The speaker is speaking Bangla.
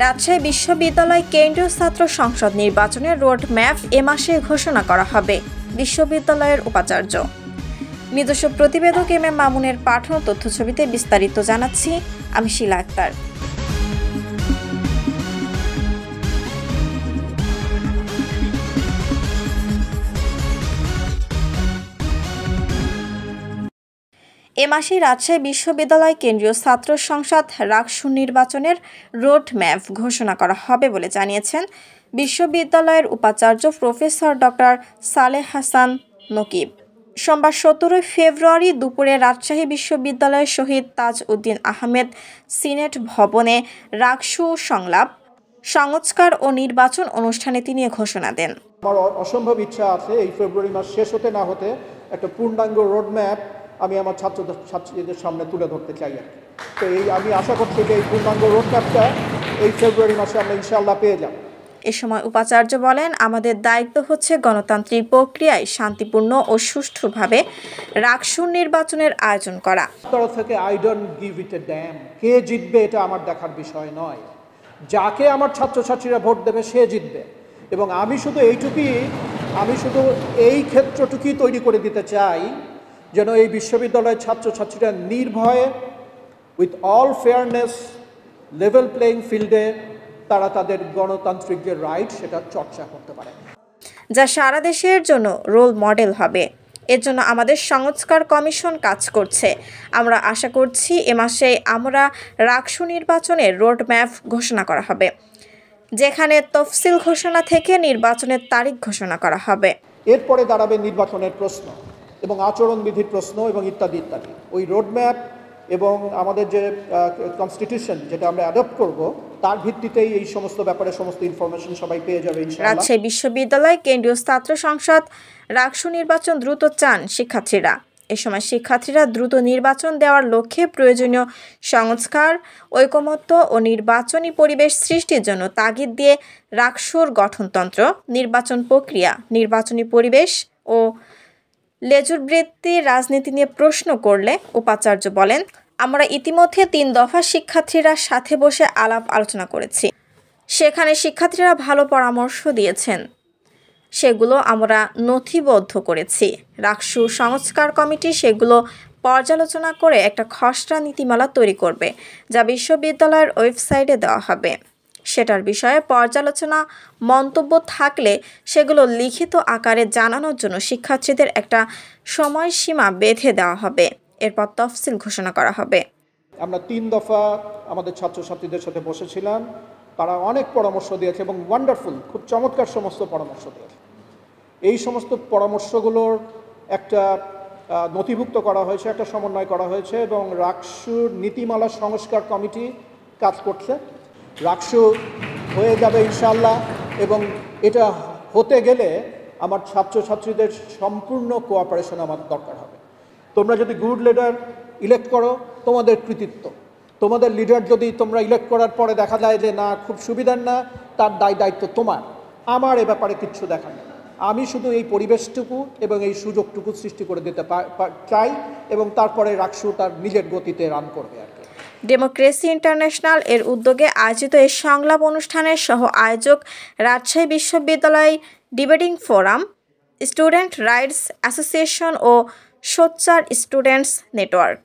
রাজশাহী বিশ্ববিদ্যালয় কেন্দ্রীয় ছাত্র সংসদ নির্বাচনের রোড ম্যাপ এ মাসে ঘোষণা করা হবে বিশ্ববিদ্যালয়ের উপাচার্য। নিজস্ব প্রতিবেদক এম এম মামুনের পাঠানো তথ্যছবিতে বিস্তারিত জানাচ্ছি আমি শিলা আক্তার। এ মাসে রাজশাহী বিশ্ববিদ্যালয় কেন্দ্রীয় ছাত্র সংসদ রাকসু নির্বাচনের রোড ম্যাপ ঘোষণা করা হবে বলে জানিয়েছেন বিশ্ববিদ্যালয়ের উপাচার্য প্রফেসর ডক্টর সালেহ হাসান নকিব। সোমবার 17 ফেব্রুয়ারি দুপুরে রাজশাহী বিশ্ববিদ্যালয়ের শহীদ তাজ উদ্দিন আহমেদ সিনেট ভবনে রাকসু সংলাপ, সংস্কার ও নির্বাচন অনুষ্ঠানে তিনি ঘোষণা দেন। আমার অসম্ভব ইচ্ছা আছে এই ফেব্রুয়ারি মাস শেষ হতে না হতে একটা পূর্ণাঙ্গ রোড ম্যাপ আমি আমার ছাত্রীদের সামনে তুলে ধরতে চাই। তো আমি আশা করছি যে এই পূর্ণাঙ্গ রোড ম্যাপটা এই ফেব্রুয়ারি মাসে আমরা ইনশাআল্লাহ পেয়ে যাব। এ সময় উপাচার্য বলেন, আমাদের দায়িত্ব হচ্ছে গণতান্ত্রিক প্রক্রিয়ায় শান্তিপূর্ণ ও সুষ্ঠুভাবে রাকসু নির্বাচনের আয়োজন করা। তরফ থেকে I don't give it a damn, কে জিতবে এটা আমার দেখার বিষয় নয়। যাকে আমার ছাত্রছাত্রীরা ভোট দেবে সে জিতবে, এবং আমি শুধু এই ক্ষেত্রটুকুই তৈরি করে দিতে চাই যেন এই বিশ্ববিদ্যালয়ের ছাত্রছাত্রীরা নির্ভয়ে with all fairness level playing ফিল্ডে তারা তাদের গণতান্ত্রিক যে রাইট সেটা চর্চা করতে পারে, যা সারা দেশের জন্য রোল মডেল হবে। এর জন্য আমাদের সংস্কার কমিশন কাজ করছে। আমরা আশা করছি এ মাসে আমরা রাকসু নির্বাচনের রোড ম্যাপ ঘোষণা করা হবে, যেখানে তফসিল ঘোষণা থেকে নির্বাচনের তারিখ ঘোষণা করা হবে। এরপরে দাঁড়াবে নির্বাচনের প্রশ্ন এবং আচরণবিধির প্রশ্ন এবং ইত্যাদি ইত্যাদি। ওই রোড ম্যাপ এবং আমাদের যে কনস্টিটিউশন যেটা আমরা অ্যাডপ্ট করব তার ভিত্তিতেই এই সমস্ত ব্যাপারে সমস্ত ইনফরমেশন সবাই পেয়ে যাবে ইনশাআল্লাহ। রাজশাহী বিশ্ববিদ্যালয় কেন্দ্রীয় ছাত্র সংসদ রাকসু নির্বাচন দ্রুত চান শিক্ষার্থীরা। এ সময় শিক্ষার্থীরা দ্রুত নির্বাচন দেওয়ার লক্ষ্যে প্রয়োজনীয় সংস্কার, ঐকমত্য ও নির্বাচনী পরিবেশ সৃষ্টির জন্য তাগিদ দিয়ে রাকসুর গঠনতন্ত্র, নির্বাচন প্রক্রিয়া, নির্বাচনী পরিবেশ ও লেজুরবৃত্তি রাজনীতি নিয়ে প্রশ্ন করলে উপাচার্য বলেন, আমরা ইতিমধ্যে 3 দফা শিক্ষার্থীরা সাথে বসে আলাপ আলোচনা করেছি। সেখানে শিক্ষার্থীরা ভালো পরামর্শ দিয়েছেন, সেগুলো আমরা নথিবদ্ধ করেছি। রাকসু সংস্কার কমিটি সেগুলো পর্যালোচনা করে একটা খসড়া নীতিমালা তৈরি করবে, যা বিশ্ববিদ্যালয়ের ওয়েবসাইটে দেওয়া হবে। সেটার বিষয়ে পর্যালোচনা মন্তব্য থাকলে সেগুলো লিখিত আকারে জানানোর জন্য শিক্ষার্থীদের একটা সময়সীমা বেঁধে দেওয়া হবে। এরপর তফসিল ঘোষণা করা হবে। আমরা 3 দফা আমাদের ছাত্রছাত্রীদের সাথে বসেছিলাম, তারা অনেক পরামর্শ দিয়েছে এবং ওয়ান্ডারফুল, খুব চমৎকার সমস্ত পরামর্শ দিয়েছে। এই সমস্ত পরামর্শগুলোর একটা নথিভুক্ত করা হয়েছে, একটা সমন্বয় করা হয়েছে এবং রাকসুর নীতিমালা সংস্কার কমিটি কাজ করছে। রাকসু হয়ে যাবে ইনশাআল্লাহ, এবং এটা হতে গেলে আমার ছাত্রছাত্রীদের সম্পূর্ণ কোঅপারেশন আমার দরকার হবে। তোমরা যদি গুড লিডার ইলেক্ট করো তোমাদের কৃতিত্ব, তোমাদের লিডার যদি তোমরা ইলেক্ট করার পরে দেখা যায় যে না খুব সুবিধার না, তার দায়িত্ব তোমার। আমার এ ব্যাপারে কিচ্ছু দেখার নেই। আমি শুধু এই পরিবেশটুকু এবং এই সুযোগটুকু সৃষ্টি করে দিতে চাই, এবং তারপরে রাকসু তার নিজের গতিতে রান করবে আর কি। ডেমোক্রেসি ইন্টারন্যাশনাল এর উদ্যোগে আয়োজিত এই সংলাপ অনুষ্ঠানের সহ আয়োজক রাজশাহী বিশ্ববিদ্যালয় debating forum, student rights association ও সোচ্চার স্টুডেন্টস নেটওয়ার্ক।